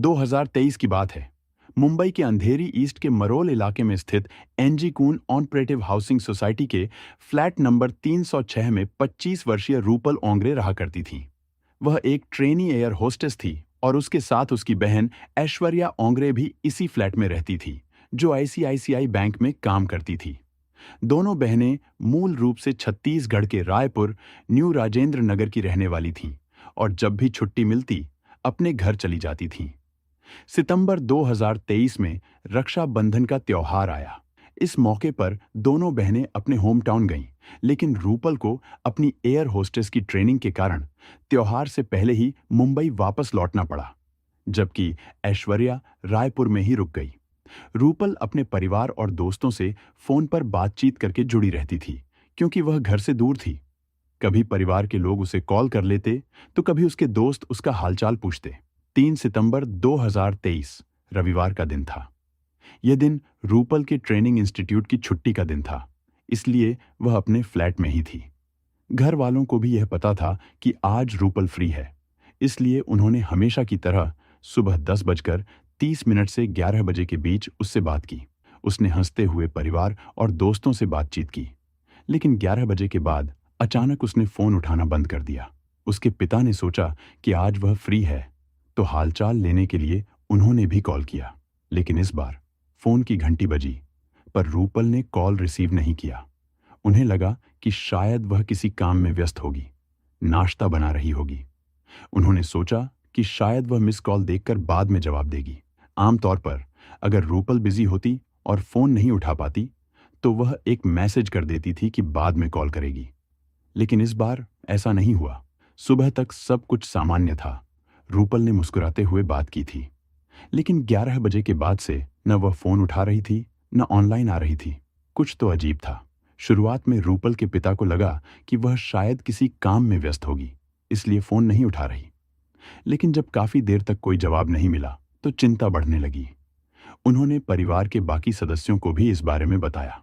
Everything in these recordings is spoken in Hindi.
2023 की बात है। मुंबई के अंधेरी ईस्ट के मरोल इलाके में स्थित एनजी कून ऑनपरेटिव हाउसिंग सोसाइटी के फ्लैट नंबर 306 में 25 वर्षीय रूपल ओंगरे रहा करती थी। वह एक ट्रेनी एयर होस्टेस थी और उसके साथ उसकी बहन ऐश्वर्या ओंगरे भी इसी फ्लैट में रहती थी, जो आईसीआईसीआई बैंक में काम करती थी। दोनों बहनें मूल रूप से छत्तीसगढ़ के रायपुर, न्यू राजेंद्र नगर की रहने वाली थीं और जब भी छुट्टी मिलती, अपने घर चली जाती थीं। सितंबर 2023 में रक्षाबंधन का त्योहार आया। इस मौके पर दोनों बहनें अपने होम टाउन गईं, लेकिन रूपल को अपनी एयर होस्टेस की ट्रेनिंग के कारण त्योहार से पहले ही मुंबई वापस लौटना पड़ा, जबकि ऐश्वर्या रायपुर में ही रुक गई। रूपल अपने परिवार और दोस्तों से फोन पर बातचीत करके जुड़ी रहती थी, क्योंकि वह घर से दूर थी। कभी परिवार के लोग उसे कॉल कर लेते, तो कभी उसके दोस्त उसका हालचाल पूछते। 3 सितंबर 2023 रविवार का दिन था। यह दिन रूपल के ट्रेनिंग इंस्टीट्यूट की छुट्टी का दिन था, इसलिए वह अपने फ्लैट में ही थी। घर वालों को भी यह पता था कि आज रूपल फ्री है, इसलिए उन्होंने हमेशा की तरह सुबह 10:30 से 11 बजे के बीच उससे बात की। उसने हंसते हुए परिवार और दोस्तों से बातचीत की, लेकिन 11 बजे के बाद अचानक उसने फोन उठाना बंद कर दिया। उसके पिता ने सोचा कि आज वह फ्री है, तो हालचाल लेने के लिए उन्होंने भी कॉल किया, लेकिन इस बार फोन की घंटी बजी, पर रूपल ने कॉल रिसीव नहीं किया। उन्हें लगा कि शायद वह किसी काम में व्यस्त होगी, नाश्ता बना रही होगी। उन्होंने सोचा कि शायद वह मिस कॉल देखकर बाद में जवाब देगी। आमतौर पर अगर रूपल बिजी होती और फोन नहीं उठा पाती, तो वह एक मैसेज कर देती थी कि बाद में कॉल करेगी। लेकिन इस बार ऐसा नहीं हुआ। सुबह तक सब कुछ सामान्य था। रूपल ने मुस्कुराते हुए बात की थी, लेकिन 11 बजे के बाद से न वह फोन उठा रही थी, न ऑनलाइन आ रही थी। कुछ तो अजीब था। शुरुआत में रूपल के पिता को लगा कि वह शायद किसी काम में व्यस्त होगी, इसलिए फोन नहीं उठा रही। लेकिन जब काफी देर तक कोई जवाब नहीं मिला, तो चिंता बढ़ने लगी। उन्होंने परिवार के बाकी सदस्यों को भी इस बारे में बताया।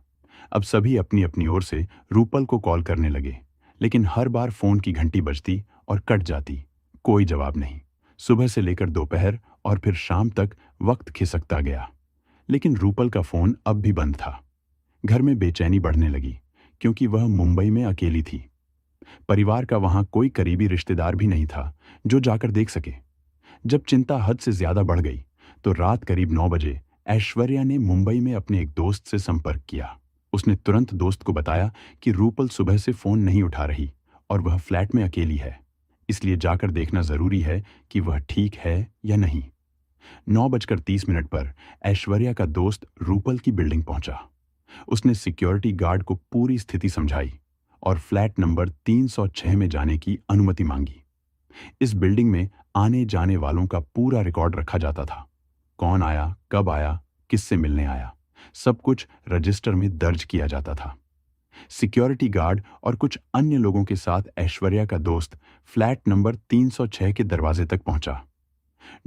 अब सभी अपनी अपनी ओर से रूपल को कॉल करने लगे, लेकिन हर बार फोन की घंटी बजती और कट जाती, कोई जवाब नहीं। सुबह से लेकर दोपहर और फिर शाम तक वक्त खिसकता गया, लेकिन रूपल का फोन अब भी बंद था। घर में बेचैनी बढ़ने लगी, क्योंकि वह मुंबई में अकेली थी। परिवार का वहां कोई करीबी रिश्तेदार भी नहीं था जो जाकर देख सके। जब चिंता हद से ज्यादा बढ़ गई, तो रात करीब 9 बजे ऐश्वर्या ने मुंबई में अपने एक दोस्त से संपर्क किया। उसने तुरंत दोस्त को बताया कि रूपल सुबह से फोन नहीं उठा रही और वह फ्लैट में अकेली है, इसलिए जाकर देखना जरूरी है कि वह ठीक है या नहीं। 9:30 पर ऐश्वर्या का दोस्त रूपल की बिल्डिंग पहुंचा। उसने सिक्योरिटी गार्ड को पूरी स्थिति समझाई और फ्लैट नंबर 306 में जाने की अनुमति मांगी। इस बिल्डिंग में आने जाने वालों का पूरा रिकॉर्ड रखा जाता था। कौन आया, कब आया, किससे मिलने आया, सब कुछ रजिस्टर में दर्ज किया जाता था। सिक्योरिटी गार्ड और कुछ अन्य लोगों के साथ ऐश्वर्या का दोस्त फ्लैट नंबर 306 के दरवाजे तक पहुंचा।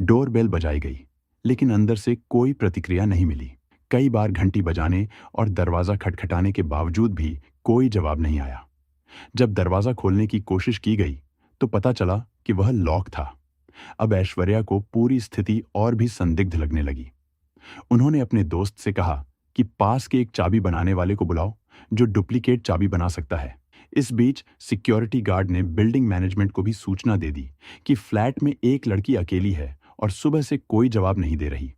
डोरबेल बजाई गई, लेकिन अंदर से कोई प्रतिक्रिया नहीं मिली। कई बार घंटी बजाने और दरवाजा खटखटाने के बावजूद भी कोई जवाब नहीं आया। जब दरवाजा खोलने की कोशिश की गई, तो पता चला कि वह लॉक था। अब ऐश्वर्या को पूरी स्थिति और भी संदिग्ध लगने लगी। उन्होंने अपने दोस्त से कहा कि पास के एक चाबी बनाने वाले को बुलाओ, जो डुप्लीकेट चाबी बना सकता है। इस बीच सिक्योरिटी गार्ड ने बिल्डिंग मैनेजमेंट को भी सूचना दे दी कि फ्लैट में एक लड़की अकेली है और सुबह से कोई जवाब नहीं दे रही।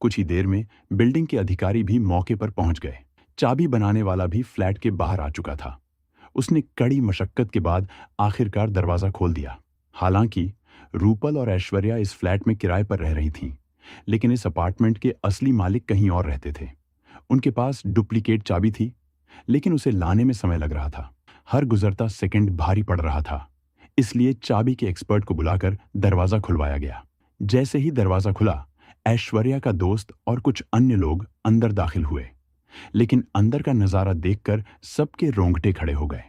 कुछ ही देर में बिल्डिंग के अधिकारी भी मौके पर पहुंच गए। चाबी बनाने वाला भी फ्लैट के बाहर आ चुका था। उसने कड़ी मशक्कत के बाद आखिरकार दरवाजा खोल दिया। हालांकि रूपल और ऐश्वर्या इस फ्लैट में किराए पर रह रही थीं, लेकिन इस अपार्टमेंट के असली मालिक कहीं और रहते थे। उनके पास डुप्लीकेट चाबी थी, लेकिन उसे लाने में समय लग रहा था। हर गुजरता सेकंड भारी पड़ रहा था, इसलिए चाबी के एक्सपर्ट को बुलाकर दरवाजा खुलवाया गया। जैसे ही दरवाजा खुला, ऐश्वर्या का दोस्त और कुछ अन्य लोग अंदर दाखिल हुए, लेकिन अंदर का नजारा देखकर सबके रोंगटे खड़े हो गए।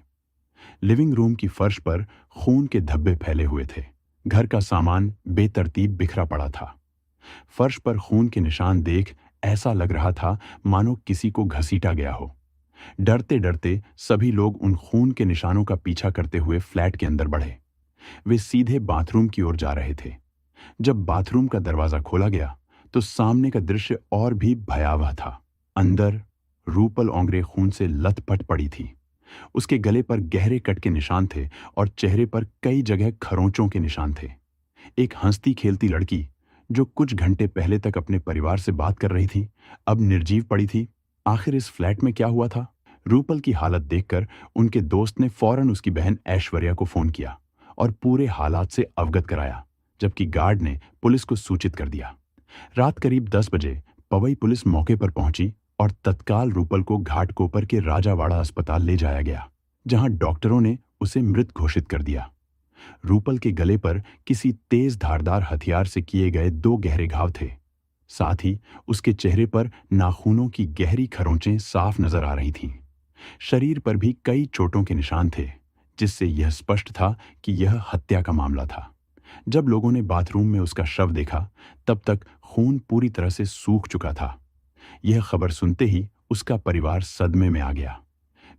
लिविंग रूम की फर्श पर खून के धब्बे फैले हुए थे। घर का सामान बेतरतीब बिखरा पड़ा था। फर्श पर खून के निशान देख ऐसा लग रहा था मानो किसी को घसीटा गया हो। डरते डरते सभी लोग उन खून के निशानों का पीछा करते हुए फ्लैट के अंदर बढ़े। वे सीधे बाथरूम की ओर जा रहे थे। जब बाथरूम का दरवाजा खोला गया तो सामने का दृश्य और भी भयावह था। अंदर रूपल ओंगरे खून से लथपथ पड़ी थी। उसके गले पर गहरे कट के निशान थे और चेहरे पर कई जगह खरोंचों के निशान थे। एक हंसती खेलती लड़की जो कुछ घंटे पहले तक अपने परिवार से बात कर रही थी, अब निर्जीव पड़ी थी। आखिर इस फ्लैट में क्या हुआ था? रूपल की हालत देखकर उनके दोस्त ने फौरन उसकी बहन ऐश्वर्या को फोन किया और पूरे हालात से अवगत कराया, जबकि गार्ड ने पुलिस को सूचित कर दिया। रात करीब 10 बजे पवई पुलिस मौके पर पहुंची और तत्काल रूपल को घाटकोपर के राजावाड़ा अस्पताल ले जाया गया, जहां डॉक्टरों ने उसे मृत घोषित कर दिया। रूपल के गले पर किसी तेज धारदार हथियार से किए गए 2 गहरे घाव थे। साथ ही उसके चेहरे पर नाखूनों की गहरी खरोंचें साफ नजर आ रही थीं। शरीर पर भी कई चोटों के निशान थे, जिससे यह स्पष्ट था कि यह हत्या का मामला था। जब लोगों ने बाथरूम में उसका शव देखा, तब तक खून पूरी तरह से सूख चुका था। यह खबर सुनते ही उसका परिवार सदमे में आ गया।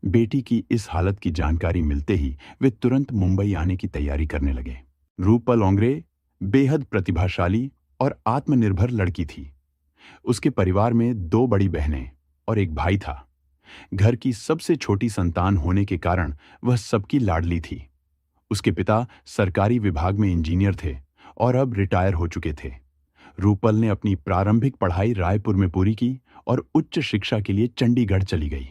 बेटी की इस हालत की जानकारी मिलते ही वे तुरंत मुंबई आने की तैयारी करने लगे। रूपल ओंगरे बेहद प्रतिभाशाली और आत्मनिर्भर लड़की थी। उसके परिवार में 2 बड़ी बहनें और एक भाई था। घर की सबसे छोटी संतान होने के कारण वह सबकी लाडली थी। उसके पिता सरकारी विभाग में इंजीनियर थे और अब रिटायर हो चुके थे। रूपल ने अपनी प्रारंभिक पढ़ाई रायपुर में पूरी की और उच्च शिक्षा के लिए चंडीगढ़ चली गई।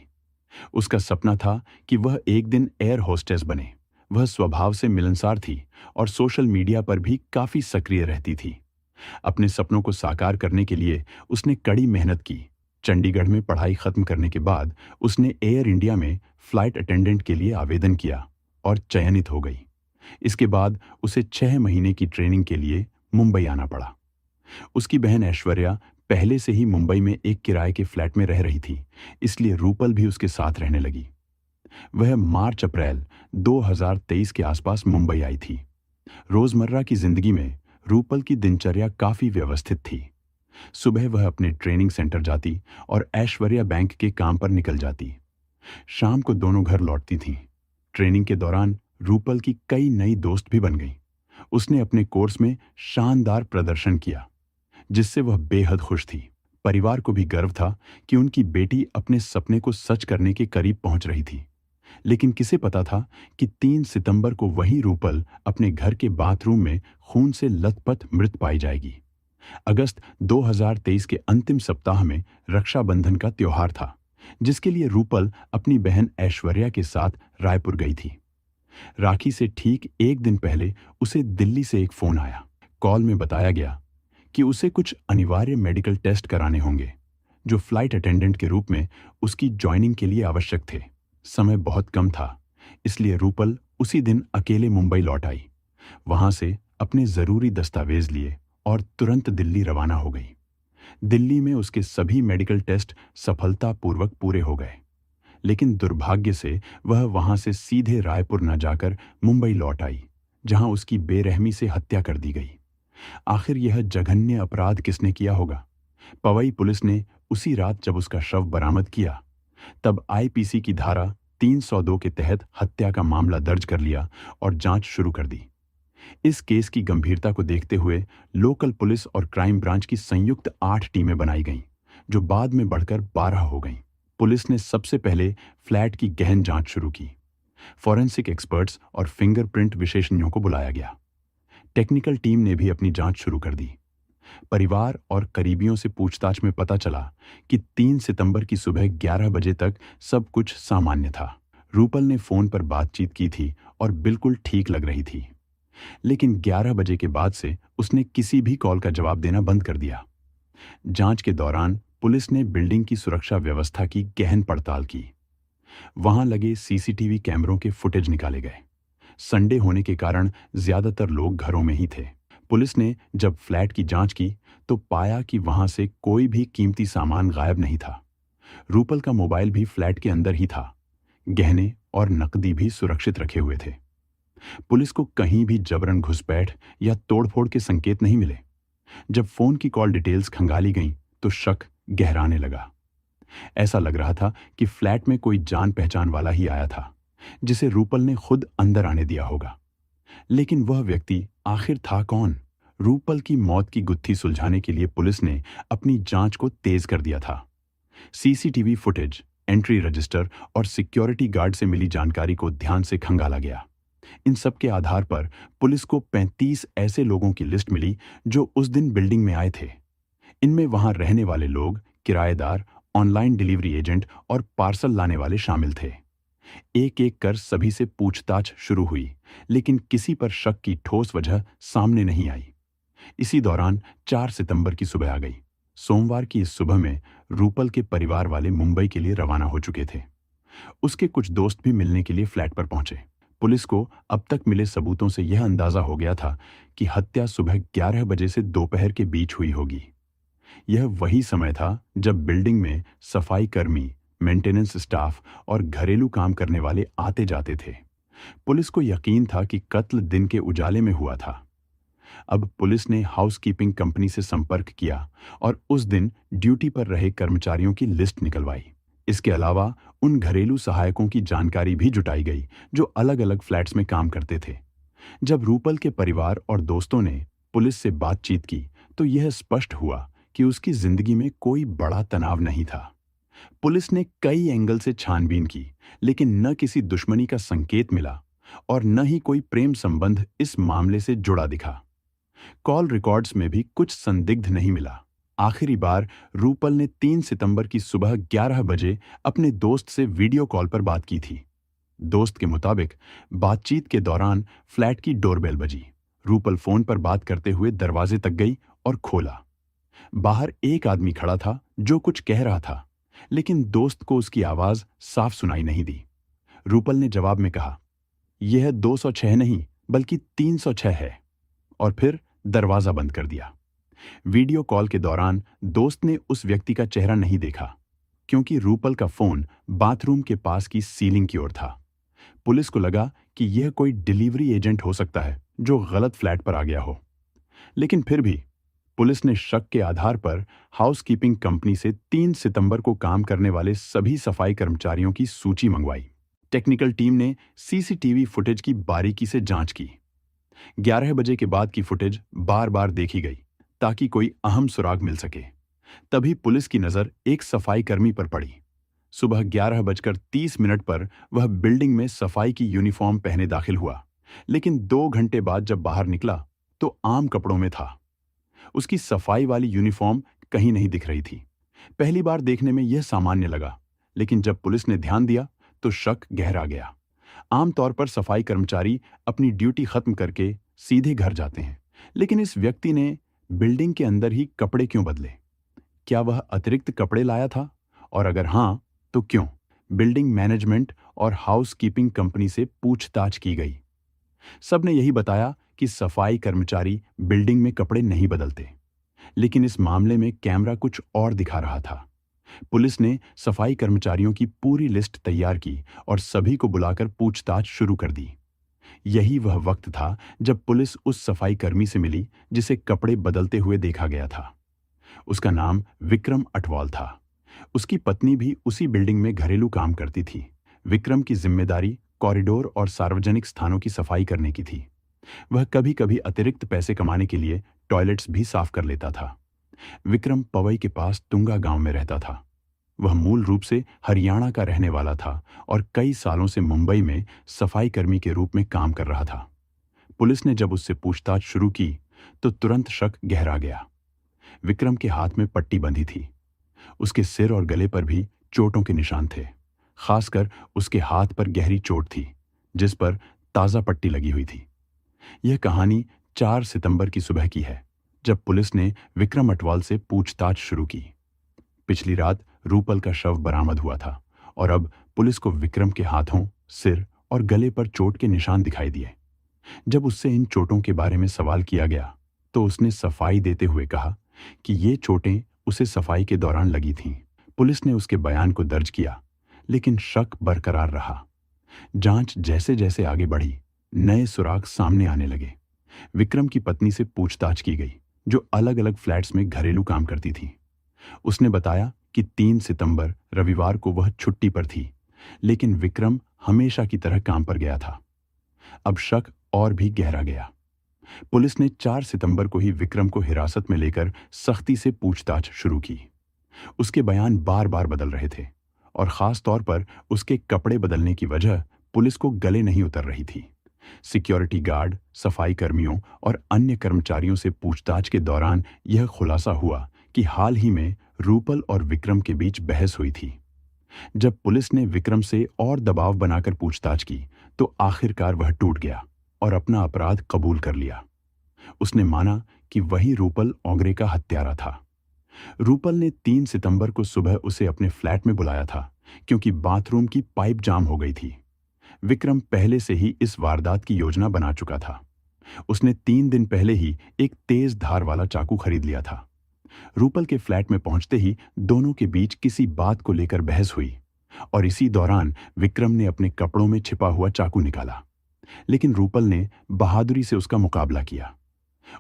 उसका सपना था कि वह एक दिन एयर होस्टेस बने। वह स्वभाव से मिलनसार थी और सोशल मीडिया पर भी काफी सक्रिय रहती थी। अपने सपनों को साकार करने के लिए उसने कड़ी मेहनत की। चंडीगढ़ में पढ़ाई खत्म करने के बाद उसने एयर इंडिया में फ्लाइट अटेंडेंट के लिए आवेदन किया और चयनित हो गई। इसके बाद उसे 6 महीने की ट्रेनिंग के लिए मुंबई आना पड़ा। उसकी बहन ऐश्वर्या पहले से ही मुंबई में एक किराए के फ्लैट में रह रही थी, इसलिए रूपल भी उसके साथ रहने लगी। वह मार्च-अप्रैल 2023 के आसपास मुंबई आई थी। रोजमर्रा की जिंदगी में रूपल की दिनचर्या काफी व्यवस्थित थी। सुबह वह अपने ट्रेनिंग सेंटर जाती और ऐश्वर्या बैंक के काम पर निकल जाती। शाम को दोनों घर लौटती थीं। ट्रेनिंग के दौरान रूपल की कई नई दोस्त भी बन गईं। उसने अपने कोर्स में शानदार प्रदर्शन किया, जिससे वह बेहद खुश थी। परिवार को भी गर्व था कि उनकी बेटी अपने सपने को सच करने के करीब पहुंच रही थी। लेकिन किसे पता था कि 3 सितंबर को वही रूपल अपने घर के बाथरूम में खून से लथपथ मृत पाई जाएगी। अगस्त 2023 के अंतिम सप्ताह में रक्षाबंधन का त्योहार था, जिसके लिए रूपल अपनी बहन ऐश्वर्या के साथ रायपुर गई थी। राखी से ठीक एक दिन पहले उसे दिल्ली से एक फोन आया। कॉल में बताया गया कि उसे कुछ अनिवार्य मेडिकल टेस्ट कराने होंगे, जो फ्लाइट अटेंडेंट के रूप में उसकी ज्वाइनिंग के लिए आवश्यक थे। समय बहुत कम था, इसलिए रूपल उसी दिन अकेले मुंबई लौट आई। वहां से अपने जरूरी दस्तावेज लिए और तुरंत दिल्ली रवाना हो गई। दिल्ली में उसके सभी मेडिकल टेस्ट सफलतापूर्वक पूरे हो गए, लेकिन दुर्भाग्य से वह वहां से सीधे रायपुर न जाकर मुंबई लौट आई, जहां उसकी बेरहमी से हत्या कर दी गई। आखिर यह जघन्य अपराध किसने किया होगा? पवई पुलिस ने उसी रात जब उसका शव बरामद किया, तब आईपीसी की धारा 302 के तहत हत्या का मामला दर्ज कर लिया और जांच शुरू कर दी। इस केस की गंभीरता को देखते हुए लोकल पुलिस और क्राइम ब्रांच की संयुक्त 8 टीमें बनाई गईं, जो बाद में बढ़कर 12 हो गईं। पुलिस ने सबसे पहले फ्लैट की गहन जांच शुरू की। फॉरेंसिक एक्सपर्ट्स और फिंगरप्रिंट विशेषज्ञों को बुलाया गया। टेक्निकल टीम ने भी अपनी जांच शुरू कर दी। परिवार और करीबियों से पूछताछ में पता चला कि 3 सितंबर की सुबह 11 बजे तक सब कुछ सामान्य था। रूपल ने फोन पर बातचीत की थी और बिल्कुल ठीक लग रही थी, लेकिन 11 बजे के बाद से उसने किसी भी कॉल का जवाब देना बंद कर दिया। जांच के दौरान पुलिस ने बिल्डिंग की सुरक्षा व्यवस्था की गहन पड़ताल की। वहां लगे सीसीटीवी कैमरों के फुटेज निकाले गए। संडे होने के कारण ज्यादातर लोग घरों में ही थे। पुलिस ने जब फ्लैट की जांच की तो पाया कि वहां से कोई भी कीमती सामान गायब नहीं था। रूपल का मोबाइल भी फ्लैट के अंदर ही था। गहने और नकदी भी सुरक्षित रखे हुए थे। पुलिस को कहीं भी जबरन घुसपैठ या तोड़फोड़ के संकेत नहीं मिले। जब फोन की कॉल डिटेल्स खंगाली गईं तो शक गहराने लगा। ऐसा लग रहा था कि फ्लैट में कोई जान पहचान वाला ही आया था, जिसे रूपल ने खुद अंदर आने दिया होगा। लेकिन वह व्यक्ति आखिर था कौन? रूपल की मौत की गुत्थी सुलझाने के लिए पुलिस ने अपनी जांच को तेज कर दिया था। सीसीटीवी फुटेज, एंट्री रजिस्टर और सिक्योरिटी गार्ड से मिली जानकारी को ध्यान से खंगाला गया। इन सब के आधार पर पुलिस को 35 ऐसे लोगों की लिस्ट मिली जो उस दिन बिल्डिंग में आए थे। इनमें वहां रहने वाले लोग, किराएदार, ऑनलाइन डिलीवरी एजेंट और पार्सल लाने वाले शामिल थे। एक एक कर सभी से पूछताछ शुरू हुई, लेकिन किसी पर शक की ठोस वजह सामने नहीं आई। इसी दौरान 4 सितंबर की सुबह आ गई। सोमवार की इस सुबह में रूपल के परिवार वाले मुंबई के लिए रवाना हो चुके थे। उसके कुछ दोस्त भी मिलने के लिए फ्लैट पर पहुंचे। पुलिस को अब तक मिले सबूतों से यह अंदाजा हो गया था कि हत्या सुबह 11 बजे से दोपहर के बीच हुई होगी। यह वही समय था जब बिल्डिंग में सफाई कर्मी, मेंटेनेंस स्टाफ और घरेलू काम करने वाले आते जाते थे। पुलिस को यकीन था कि कत्ल दिन के उजाले में हुआ था। अब पुलिस ने हाउसकीपिंग कंपनी से संपर्क किया और उस दिन ड्यूटी पर रहे कर्मचारियों की लिस्ट निकलवाई। इसके अलावा उन घरेलू सहायकों की जानकारी भी जुटाई गई जो अलग अलग फ्लैट्स में काम करते थे। जब रूपल के परिवार और दोस्तों ने पुलिस से बातचीत की तो यह स्पष्ट हुआ कि उसकी जिंदगी में कोई बड़ा तनाव नहीं था। पुलिस ने कई एंगल से छानबीन की, लेकिन न किसी दुश्मनी का संकेत मिला और न ही कोई प्रेम संबंध इस मामले से जुड़ा दिखा। कॉल रिकॉर्ड्स में भी कुछ संदिग्ध नहीं मिला। आखिरी बार रूपल ने 3 सितंबर की सुबह 11 बजे अपने दोस्त से वीडियो कॉल पर बात की थी। दोस्त के मुताबिक बातचीत के दौरान फ्लैट की डोरबेल बजी। रूपल फोन पर बात करते हुए दरवाजे तक गई और खोला। बाहर एक आदमी खड़ा था जो कुछ कह रहा था, लेकिन दोस्त को उसकी आवाज साफ सुनाई नहीं दी। रूपल ने जवाब में कहा, यह 206 नहीं बल्कि 306 है, और फिर दरवाजा बंद कर दिया। वीडियो कॉल के दौरान दोस्त ने उस व्यक्ति का चेहरा नहीं देखा, क्योंकि रूपल का फोन बाथरूम के पास की सीलिंग की ओर था। पुलिस को लगा कि यह कोई डिलीवरी एजेंट हो सकता है जो गलत फ्लैट पर आ गया हो। लेकिन फिर भी पुलिस ने शक के आधार पर हाउसकीपिंग कंपनी से 3 सितंबर को काम करने वाले सभी सफाई कर्मचारियों की सूची मंगवाई। टेक्निकल टीम ने सीसीटीवी फुटेज की बारीकी से जांच की। 11 बजे के बाद की फुटेज बार बार देखी गई ताकि कोई अहम सुराग मिल सके। तभी पुलिस की नजर एक सफाई कर्मी पर पड़ी। सुबह 11:30 पर वह बिल्डिंग में सफाई की यूनिफॉर्म पहने दाखिल हुआ, लेकिन 2 घंटे बाद जब बाहर निकला तो आम कपड़ों में था। उसकी सफाई वाली यूनिफॉर्म कहीं नहीं दिख रही थी। पहली बार देखने में यह सामान्य लगा, लेकिन जब पुलिस ने ध्यान दिया तो शक गहरा गया। आमतौर पर सफाई कर्मचारी अपनी ड्यूटी खत्म करके सीधे घर जाते हैं, लेकिन इस व्यक्ति ने बिल्डिंग के अंदर ही कपड़े क्यों बदले? क्या वह अतिरिक्त कपड़े लाया था? और अगर हां, तो क्यों? बिल्डिंग मैनेजमेंट और हाउसकीपिंग कंपनी से पूछताछ की गई। सब ने यही बताया कि सफाई कर्मचारी बिल्डिंग में कपड़े नहीं बदलते, लेकिन इस मामले में कैमरा कुछ और दिखा रहा था। पुलिस ने सफाई कर्मचारियों की पूरी लिस्ट तैयार की और सभी को बुलाकर पूछताछ शुरू कर दी। यही वह वक्त था जब पुलिस उस सफाई कर्मी से मिली जिसे कपड़े बदलते हुए देखा गया था। उसका नाम विक्रम अटवाल था। उसकी पत्नी भी उसी बिल्डिंग में घरेलू काम करती थी। विक्रम की जिम्मेदारी कॉरिडोर और सार्वजनिक स्थानों की सफाई करने की थी। वह कभी कभी अतिरिक्त पैसे कमाने के लिए टॉयलेट्स भी साफ कर लेता था। विक्रम पवई के पास तुंगा गांव में रहता था। वह मूल रूप से हरियाणा का रहने वाला था और कई सालों से मुंबई में सफाई कर्मी के रूप में काम कर रहा था। पुलिस ने जब उससे पूछताछ शुरू की तो तुरंत शक गहरा गया। विक्रम के हाथ में पट्टी बंधी थी। उसके सिर और गले पर भी चोटों के निशान थे। खासकर उसके हाथ पर गहरी चोट थी, जिस पर ताजा पट्टी लगी हुई थी। यह कहानी 4 सितंबर की सुबह की है, जब पुलिस ने विक्रम अटवाल से पूछताछ शुरू की। पिछली रात रूपल का शव बरामद हुआ था और अब पुलिस को विक्रम के हाथों, सिर और गले पर चोट के निशान दिखाई दिए। जब उससे इन चोटों के बारे में सवाल किया गया तो उसने सफाई देते हुए कहा कि ये चोटें उसे सफाई के दौरान लगी थीं। पुलिस ने उसके बयान को दर्ज किया, लेकिन शक बरकरार रहा। जांच जैसे जैसे आगे बढ़ी, नए सुराग सामने आने लगे। विक्रम की पत्नी से पूछताछ की गई, जो अलग अलग फ्लैट्स में घरेलू काम करती थी। उसने बताया कि 3 सितंबर रविवार को वह छुट्टी पर थी, लेकिन विक्रम हमेशा की तरह काम पर गया था। अब शक और भी गहरा गया। पुलिस ने 4 सितंबर को ही विक्रम को हिरासत में लेकर सख्ती से पूछताछ शुरू की। उसके बयान बार बार बदल रहे थे और खास तौर पर उसके कपड़े बदलने की वजह पुलिस को गले नहीं उतर रही थी। सिक्योरिटी गार्ड, सफाई कर्मियों और अन्य कर्मचारियों से पूछताछ के दौरान यह खुलासा हुआ कि हाल ही में रूपल और विक्रम के बीच बहस हुई थी। जब पुलिस ने विक्रम से और दबाव बनाकर पूछताछ की तो आखिरकार वह टूट गया और अपना अपराध कबूल कर लिया। उसने माना कि वही रूपल ओंगरे का हत्यारा था। रूपल ने 3 सितंबर को सुबह उसे अपने फ्लैट में बुलाया था क्योंकि बाथरूम की पाइप जाम हो गई थी। विक्रम पहले से ही इस वारदात की योजना बना चुका था। उसने 3 दिन पहले ही एक तेज धार वाला चाकू खरीद लिया था। रूपल के फ्लैट में पहुंचते ही दोनों के बीच किसी बात को लेकर बहस हुई और इसी दौरान विक्रम ने अपने कपड़ों में छिपा हुआ चाकू निकाला, लेकिन रूपल ने बहादुरी से उसका मुकाबला किया।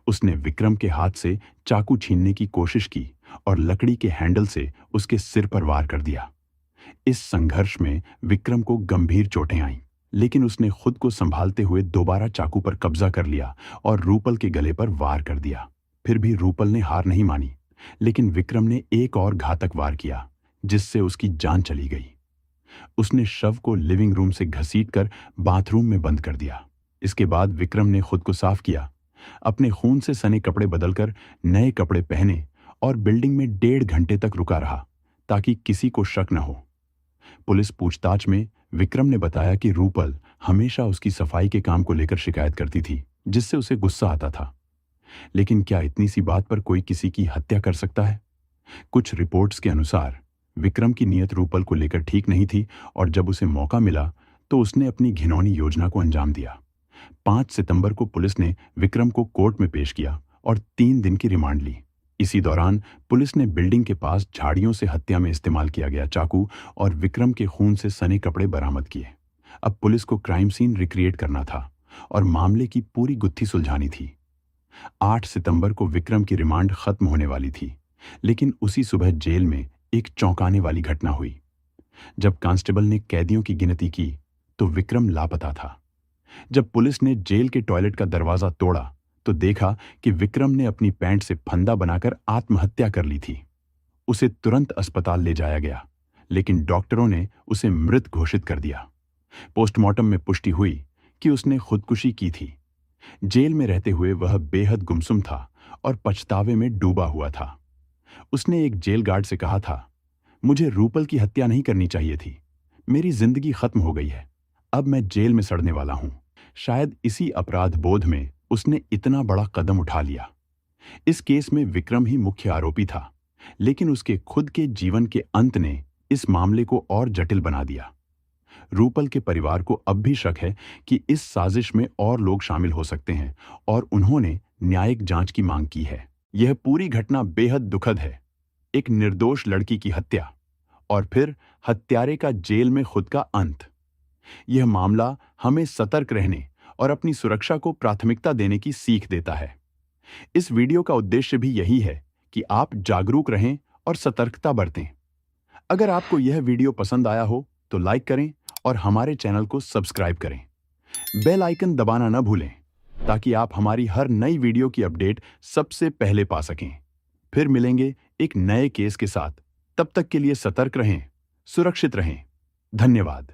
उसने विक्रम के हाथ से चाकू छीनने की कोशिश की और लकड़ी के हैंडल से उसके सिर पर वार कर दिया। इस संघर्ष में विक्रम को गंभीर चोटें आईं, लेकिन उसने खुद को संभालते हुए दोबारा चाकू पर कब्जा कर लिया और रूपल के गले पर वार कर दिया। फिर भी रूपल ने हार नहीं मानी, लेकिन विक्रम ने एक और घातक वार किया जिससे उसकी जान चली गई। उसने शव को लिविंग रूम से घसीटकर बाथरूम में बंद कर दिया। इसके बाद विक्रम ने खुद को साफ किया, अपने खून से सने कपड़े बदलकर नए कपड़े पहने और बिल्डिंग में 1.5 घंटे तक रुका रहा ताकि किसी को शक न हो। पुलिस पूछताछ में विक्रम ने बताया कि रूपल हमेशा उसकी सफाई के काम को लेकर शिकायत करती थी, जिससे उसे गुस्सा आता था। लेकिन क्या इतनी सी बात पर कोई किसी की हत्या कर सकता है? कुछ रिपोर्ट्स के अनुसार विक्रम की नीयत रूपल को लेकर ठीक नहीं थी और जब उसे मौका मिला तो उसने अपनी घिनौनी योजना को अंजाम दिया। 5 सितंबर को पुलिस ने विक्रम को कोर्ट में पेश किया और 3 दिन की रिमांड ली। इसी दौरान पुलिस ने बिल्डिंग के पास झाड़ियों से हत्या में इस्तेमाल किया गया चाकू और विक्रम के खून से सने कपड़े बरामद किए। अब पुलिस को क्राइम सीन रिक्रिएट करना था और मामले की पूरी गुत्थी सुलझानी थी। 8 सितंबर को विक्रम की रिमांड खत्म होने वाली थी, लेकिन उसी सुबह जेल में एक चौंकाने वाली घटना हुई। जब कांस्टेबल ने कैदियों की गिनती की तो विक्रम लापता था। जब पुलिस ने जेल के टॉयलेट का दरवाजा तोड़ा तो देखा कि विक्रम ने अपनी पैंट से फंदा बनाकर आत्महत्या कर ली थी। उसे तुरंत अस्पताल ले जाया गया, लेकिन डॉक्टरों ने उसे मृत घोषित कर दिया। पोस्टमार्टम में पुष्टि हुई कि उसने खुदकुशी की थी। जेल में रहते हुए वह बेहद गुमसुम था और पछतावे में डूबा हुआ था। उसने एक जेल गार्ड से कहा था, मुझे रूपल की हत्या नहीं करनी चाहिए थी। मेरी जिंदगी खत्म हो गई है। अब मैं जेल में सड़ने वाला हूं। शायद इसी अपराध बोध में उसने इतना बड़ा कदम उठा लिया। इस केस में विक्रम ही मुख्य आरोपी था, लेकिन उसके खुद के जीवन के अंत ने इस मामले को और जटिल बना दिया। रूपल के परिवार को अब भी शक है कि इस साजिश में और लोग शामिल हो सकते हैं और उन्होंने न्यायिक जांच की मांग की है। यह पूरी घटना बेहद दुखद है। एक निर्दोष लड़की की हत्या और फिर हत्यारे का जेल में खुद का अंत। यह मामला हमें सतर्क रहने और अपनी सुरक्षा को प्राथमिकता देने की सीख देता है। इस वीडियो का उद्देश्य भी यही है कि आप जागरूक रहें और सतर्कता बरतें। अगर आपको यह वीडियो पसंद आया हो तो लाइक करें और हमारे चैनल को सब्सक्राइब करें। बेल आइकन दबाना न भूलें ताकि आप हमारी हर नई वीडियो की अपडेट सबसे पहले पा सकें। फिर मिलेंगे एक नए केस के साथ। तब तक के लिए सतर्क रहें, सुरक्षित रहें। धन्यवाद।